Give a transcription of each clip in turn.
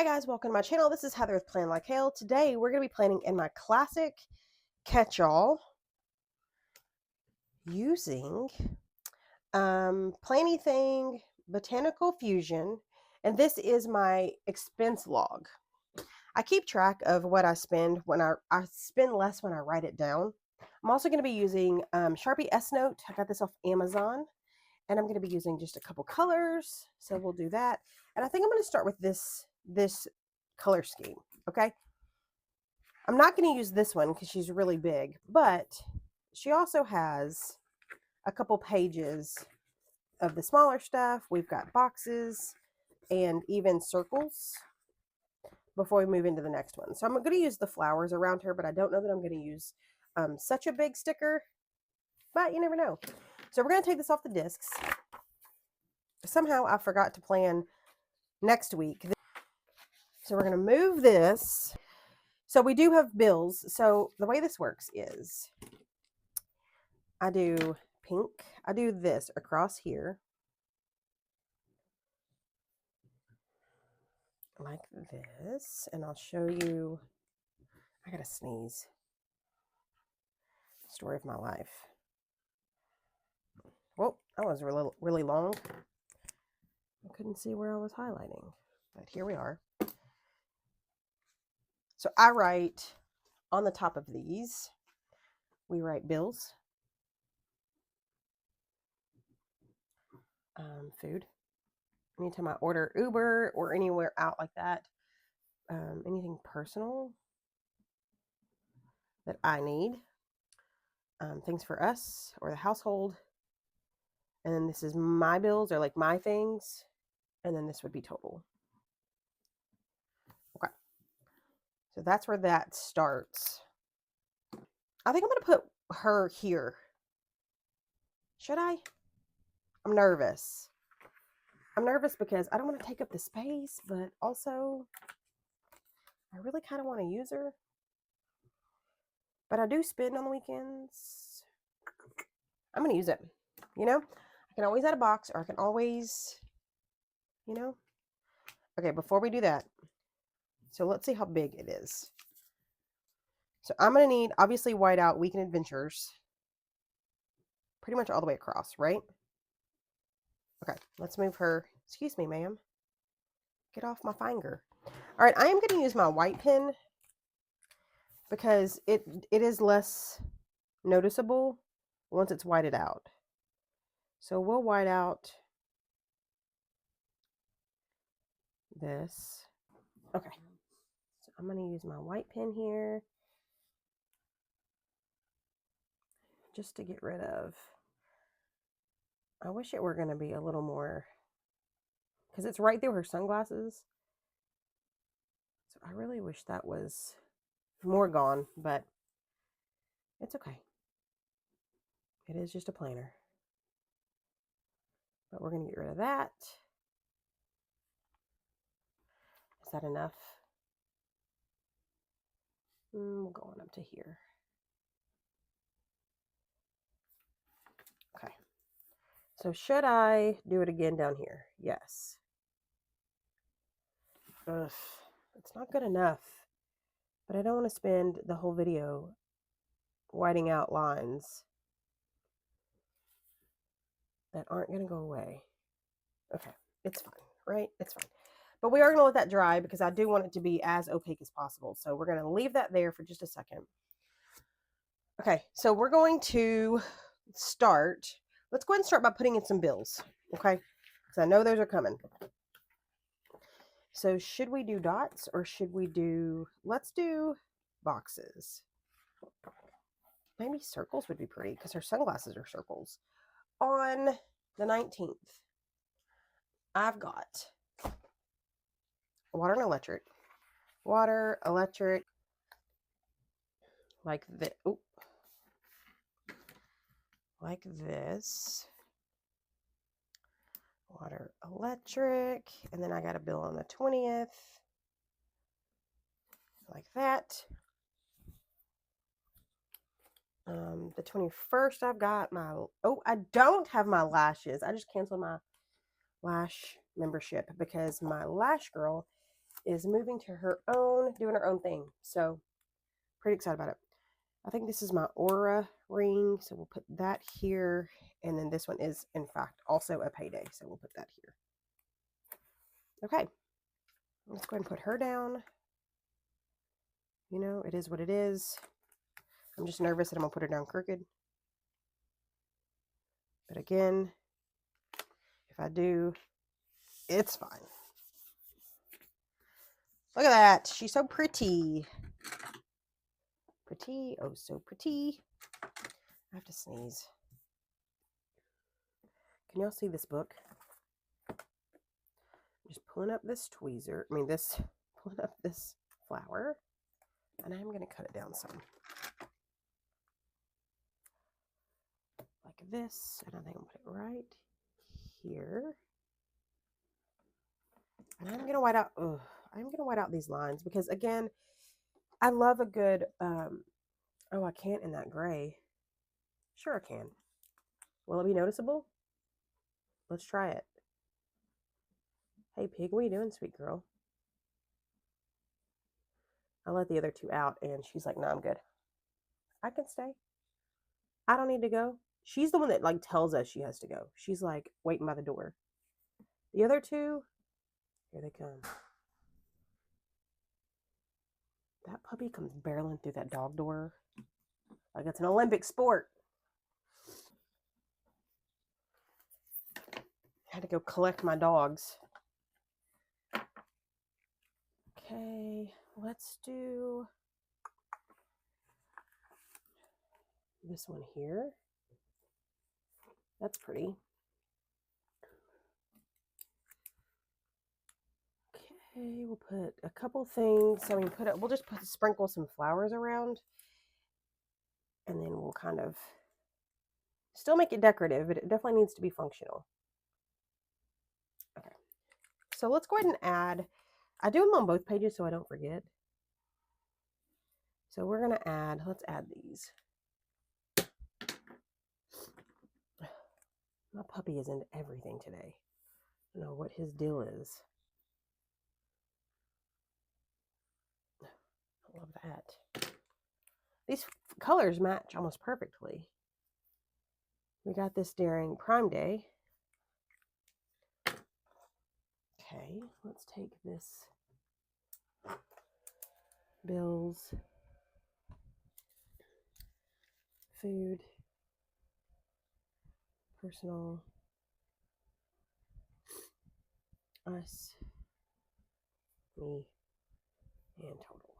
Hi guys, welcome to my channel. This is Heather with Plan Like Hale. Today we're going to be planning in my classic catch-all using Planything Botanical Fusion, and this is my expense log. I keep track of what I spend when I spend less when I write it down. I'm also going to be using Sharpie S Note. I got this off Amazon, and I'm going to be using just a couple colors, so we'll do that. And I think I'm going to start with this color scheme. Okay, I'm not going to use this one because she's really big, but she also has a couple pages of the smaller stuff. We've got boxes and even circles before we move into the next one. So I'm going to use the flowers around her, but I don't know that I'm going to use such a big sticker, but you never know. So we're going to take this off the discs. Somehow I forgot to plan next week. So we're going to move this. So we do have bills. So the way this works is I do pink. I do this across here like this, and I'll show you. I gotta sneeze. Story of my life. Well, that was really long. I couldn't see where I was highlighting, but here we are. So I write on the top of these, we write bills, food. Anytime I order Uber or anywhere out like that, anything personal that I need, things for us or the household. And then this is my bills, or like my things. And then this would be total. Okay. So that's where that starts. I think I'm going to put her here. Should I? I'm nervous. I'm nervous because I don't want to take up the space, but also I really kind of want to use her. But I do spend on the weekends. I'm going to use it. You know? I can always add a box, or I can always, you know? Okay, before we do that, so let's see how big it is. So I'm going to need, obviously, whiteout Weekend Adventures. Pretty much all the way across, right? Okay, let's move her. Excuse me, ma'am. Get off my finger. All right, I am going to use my white pen because it is less noticeable once it's whited out. So we'll white out this. Okay, so I'm going to use my white pen here just to get rid of. I wish it were going to be a little more, because it's right through her sunglasses. So I really wish that was more gone, but it's okay. It is just a planner. But we're going to get rid of that. Is that enough? We'll go on up to here. Okay. So should I do it again down here? Yes. Ugh, it's not good enough. But I don't want to spend the whole video whiting out lines that aren't going to go away. Okay, it's fine, right? It's fine. But we are going to let that dry because I do want it to be as opaque as possible. So we're going to leave that there for just a second. Okay, so we're going to start. Let's go ahead and start by putting in some bills, okay? Because I know those are coming. So should we do dots or should we do, let's do boxes. Maybe circles would be pretty because her sunglasses are circles. On the 19th, I've got water and electric. Water, electric, like this. Oh, like this. Water, electric. And then I got a bill on the 20th. Like that. The 21st, I've got my, oh, I don't have my lashes. I just canceled my lash membership because my lash girl is moving to her own, doing her own thing. So pretty excited about it. I think this is my Aura ring. So we'll put that here. And then this one is, in fact, also a Payday. So we'll put that here. Okay. Let's go ahead and put her down. You know, it is what it is. I'm just nervous that I'm going to put her down crooked. But again, if I do, it's fine. Look at that. She's so pretty. Pretty. Oh, so pretty. I have to sneeze. Can y'all see this book? Just pulling up this tweezer. Pulling up this flower. And I'm going to cut it down some. Like this. And I think I'll put it right here. And I'm going to white out. I'm going to white out these lines because, again, I love a good. Oh, I can't in that gray. Sure, I can. Will it be noticeable? Let's try it. Hey, pig, what are you doing, sweet girl? I let the other two out, and she's like, no, I'm good. I can stay. I don't need to go. She's the one that, like, tells us she has to go. She's, like, waiting by the door. The other two, here they come. That puppy comes barreling through that dog door like it's an Olympic sport. I had to go collect my dogs. Okay, let's do this one here. That's pretty. Okay, we'll put a couple things. I mean, we'll just sprinkle some flowers around, and then we'll kind of still make it decorative, but it definitely needs to be functional. Okay, so let's go ahead and add. I do them on both pages so I don't forget. So we're gonna add. Let's add these. My puppy is into everything today. I don't know what his deal is. I love that. These colors match almost perfectly. We got this during Prime Day. Okay, let's take this bills, food, personal, us, me, and total.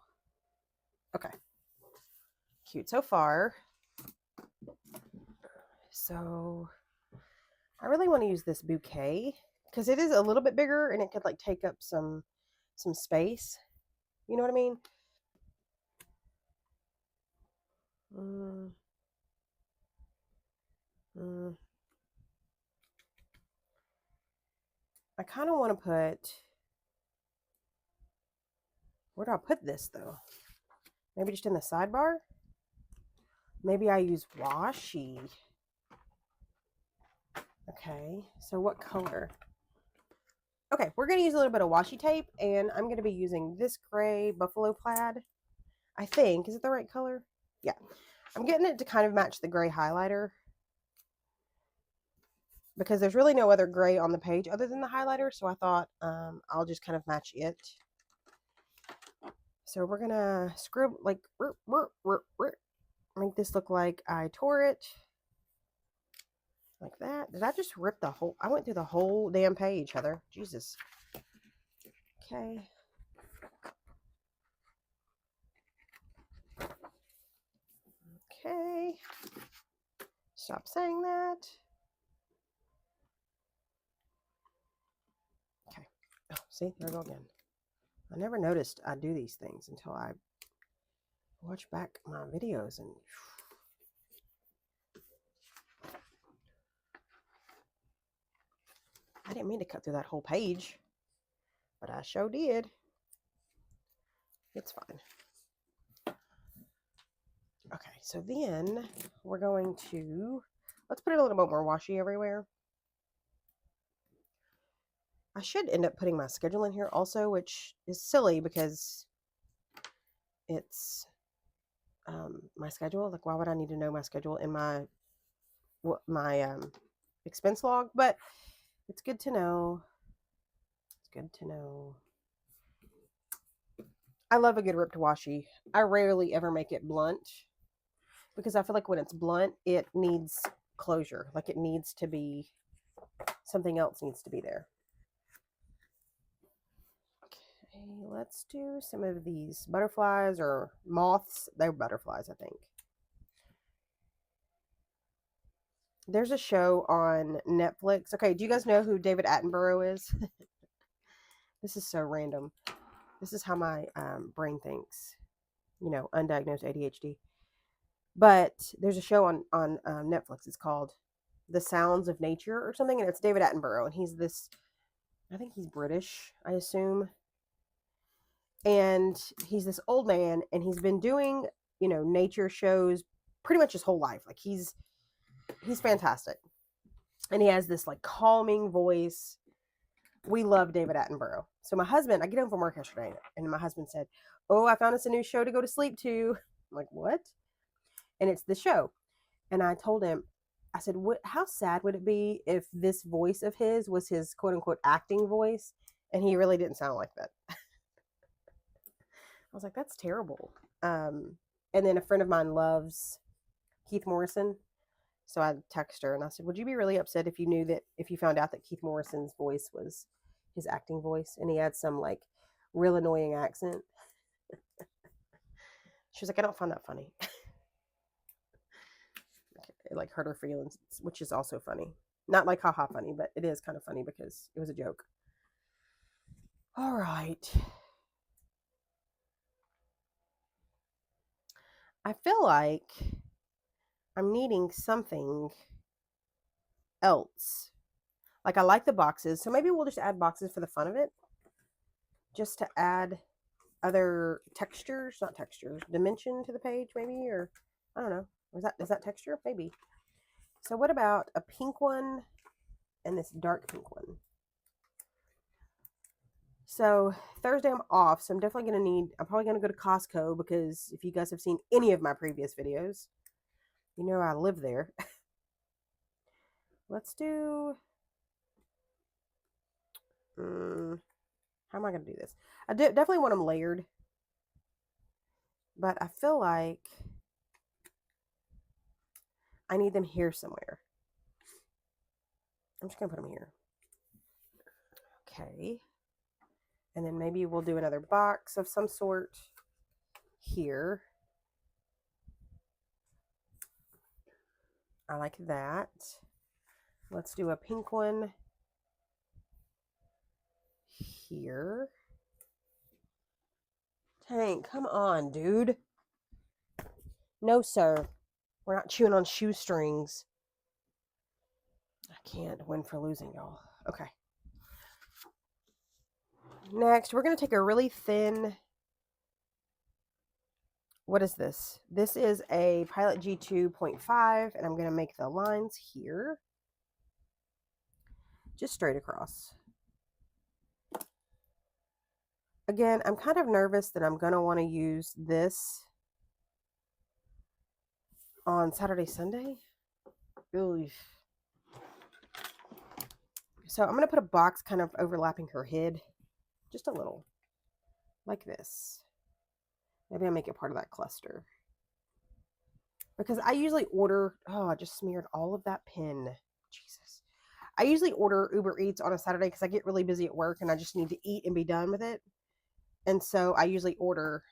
Okay, cute so far. So I really want to use this bouquet because it is a little bit bigger and it could like take up some space. You know what I mean? I kind of want to put, where do I put this though? Maybe just in the sidebar? Maybe I use washi. Okay, so what color? Okay, we're going to use a little bit of washi tape, and I'm going to be using this gray buffalo plaid. I think, is it the right color? Yeah. I'm getting it to kind of match the gray highlighter because there's really no other gray on the page other than the highlighter, so I thought I'll just kind of match it. So we're going to scribble, like, make this look like I tore it. Like that. Did I just rip the whole? I went through the whole damn page, Heather. Jesus. Okay. Okay. Stop saying that. Okay. Oh, see, there we go again. I never noticed I do these things until I watch back my videos and I didn't mean to cut through that whole page, but I sure did. It's fine. Okay, so then we're going to, let's put it a little bit more washi everywhere. I should end up putting my schedule in here also, which is silly because it's my schedule. Like, why would I need to know my schedule in my expense log? But it's good to know. It's good to know. I love a good ripped washi. I rarely ever make it blunt because I feel like when it's blunt, it needs closure. Like it needs to be, something else needs to be there. Okay, let's do some of these butterflies or moths. They're butterflies, I think. There's a show on Netflix. Okay, do you guys know who David Attenborough is? This is so random. This is how my brain thinks. You know, undiagnosed ADHD. But there's a show on Netflix. It's called The Sounds of Nature or something, and it's David Attenborough, and he's this. I think he's British, I assume, and he's this old man, and he's been doing nature shows pretty much his whole life. Like he's fantastic, and he has this like calming voice. We love David Attenborough. So my husband, I get home from work yesterday, and my husband said, "Oh, I found us a new show to go to sleep to." I'm like, "What?" And it's the show. And I told him, I said, how sad would it be if this voice of his was his quote unquote acting voice? And he really didn't sound like that. I was like, that's terrible. And then a friend of mine loves Keith Morrison. So I texted her and I said, would you be really upset if you found out that Keith Morrison's voice was his acting voice and he had some like real annoying accent? She was like, I don't find that funny. It like hurt her feelings, which is also funny. Not like haha funny, but it is kind of funny because it was a joke. All right. I feel like I'm needing something else. Like I like the boxes, so maybe we'll just add boxes for the fun of it. Just to add other textures, not textures, dimension to the page maybe, or I don't know. Is that texture? Maybe. So what about a pink one and this dark pink one? So Thursday I'm off, so I'm definitely I'm probably going to go to Costco because if you guys have seen any of my previous videos, you know I live there. Let's do, how am I going to do this? I definitely want them layered, but I feel like I need them here somewhere. I'm just going to put them here. Okay. And then maybe we'll do another box of some sort here. I like that. Let's do a pink one here. Tank, come on, dude. No, sir. We're not chewing on shoestrings. I can't win for losing, y'all. Okay. Next, we're going to take a really thin... What is this? This is a Pilot G2.5, and I'm going to make the lines here. Just straight across. Again, I'm kind of nervous that I'm going to want to use this on Saturday, Sunday. Oof. So I'm going to put a box kind of overlapping her head. Just a little. Like this. Maybe I'll make it part of that cluster. Because I usually order... Oh, I just smeared all of that pen. Jesus. I usually order Uber Eats on a Saturday because I get really busy at work and I just need to eat and be done with it. And so I usually order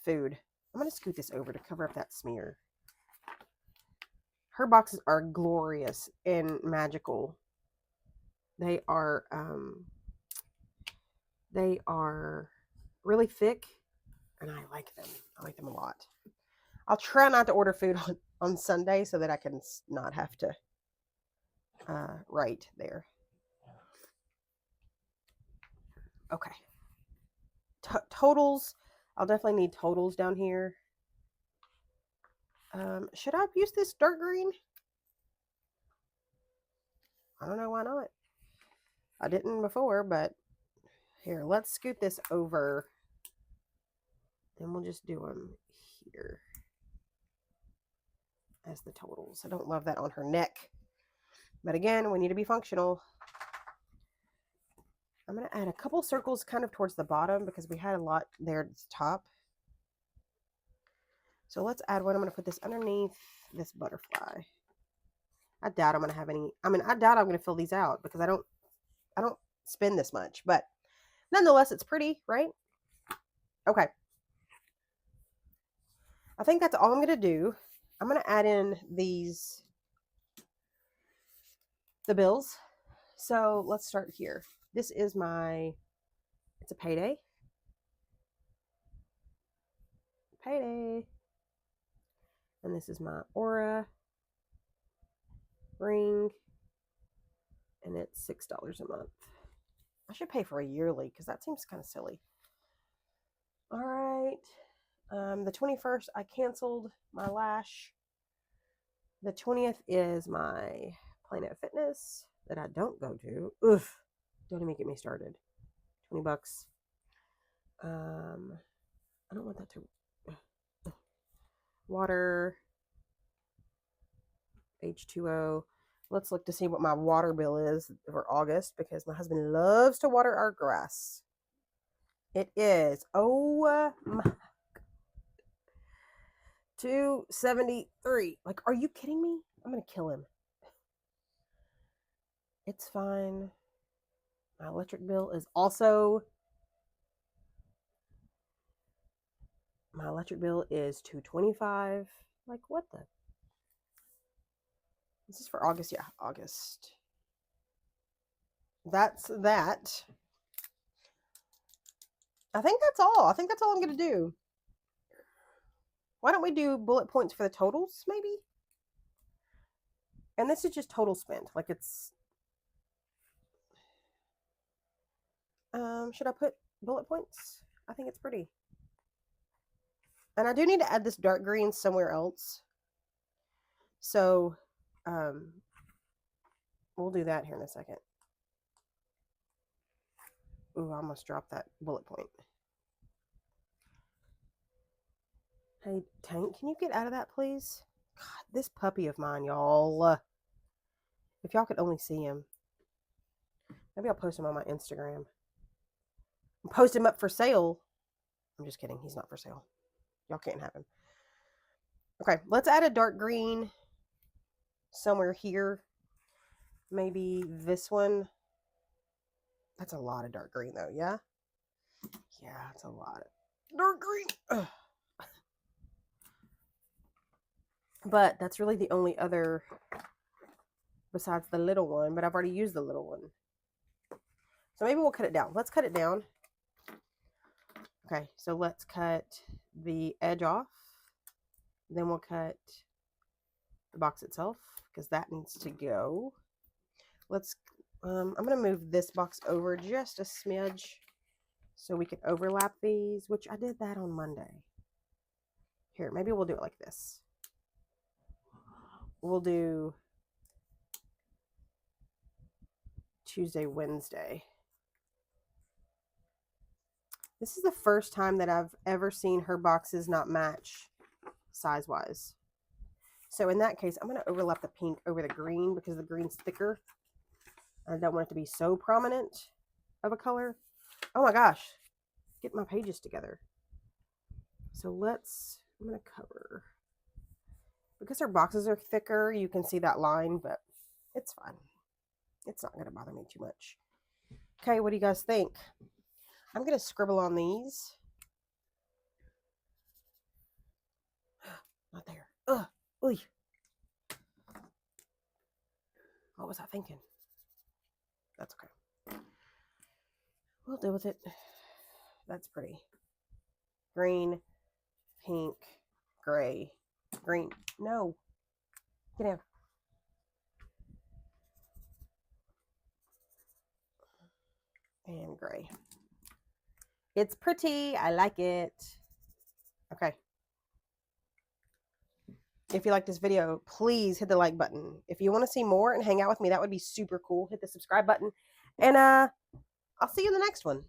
food. I'm going to scoot this over to cover up that smear. Her boxes are glorious and magical. They are really thick and I like them. I like them a lot. I'll try not to order food on Sunday so that I can not have to write there. Okay. Totals. I'll definitely need totals down here. Should I use this dark green? I don't know, why not? I didn't before, but here, let's scoot this over. And we'll just do them here as the totals. I don't love that on her neck. But again, we need to be functional. I'm going to add a couple circles kind of towards the bottom because we had a lot there at the top. So let's add one. I'm going to put this underneath this butterfly. I doubt I'm going to have any. I mean, I doubt I'm going to fill these out because I don't spend this much. But nonetheless, it's pretty, right? Okay. I think that's all I'm going to do. I'm going to add in the bills. So let's start here. This is it's a payday. Payday. And this is my Aura ring. And it's $6 a month. I should pay for a yearly because that seems kind of silly. All right. The 21st, I canceled my lash. The 20th is my Planet Fitness that I don't go to. Oof. Don't even get me started. $20. I don't want that to... Water. H2O. Let's look to see what my water bill is for August because my husband loves to water our grass. It is, oh my, $273. Like, are you kidding me? I'm going to kill him. It's fine. My electric bill is also, my electric bill is $225. Like, what the? This is for August. Yeah, August. That's that. I think that's all. I think that's all I'm going to do. Why don't we do bullet points for the totals, maybe? And this is just total spent. Like it's... should I put bullet points? I think it's pretty. And I do need to add this dark green somewhere else. So, we'll do that here in a second. Ooh, I almost dropped that bullet point. Hey, Tank, can you get out of that, please? God, this puppy of mine, y'all. If y'all could only see him. Maybe I'll post him on my Instagram. Post him up for sale. I'm just kidding. He's not for sale. Y'all can't have him. Okay, let's add a dark green somewhere here. Maybe this one. That's a lot of dark green, though, yeah? Yeah, it's a lot of dark green. Ugh. But that's really the only other besides the little one. But I've already used the little one. So maybe we'll cut it down. Let's cut it down. Okay, so let's cut the edge off. Then we'll cut the box itself because that needs to go. Let's, I'm going to move this box over just a smidge so we can overlap these, which I did that on Monday. Here, maybe we'll do it like this. We'll do Tuesday, Wednesday. This is the first time that I've ever seen her boxes not match size-wise. So in that case, I'm going to overlap the pink over the green because the green's thicker. I don't want it to be so prominent of a color. Oh my gosh. Get my pages together. So I'm going to cover. Because her boxes are thicker, you can see that line, but it's fine. It's not going to bother me too much. Okay, what do you guys think? I'm going to scribble on these. Not there. Ugh. Oy. What was I thinking? That's okay. We'll deal with it. That's pretty. Green, pink, gray, green. No. Get down. And gray. It's pretty. I like it. Okay. If you like this video, please hit the like button. If you want to see more and hang out with me, that would be super cool. Hit the subscribe button And I'll see you in the next one.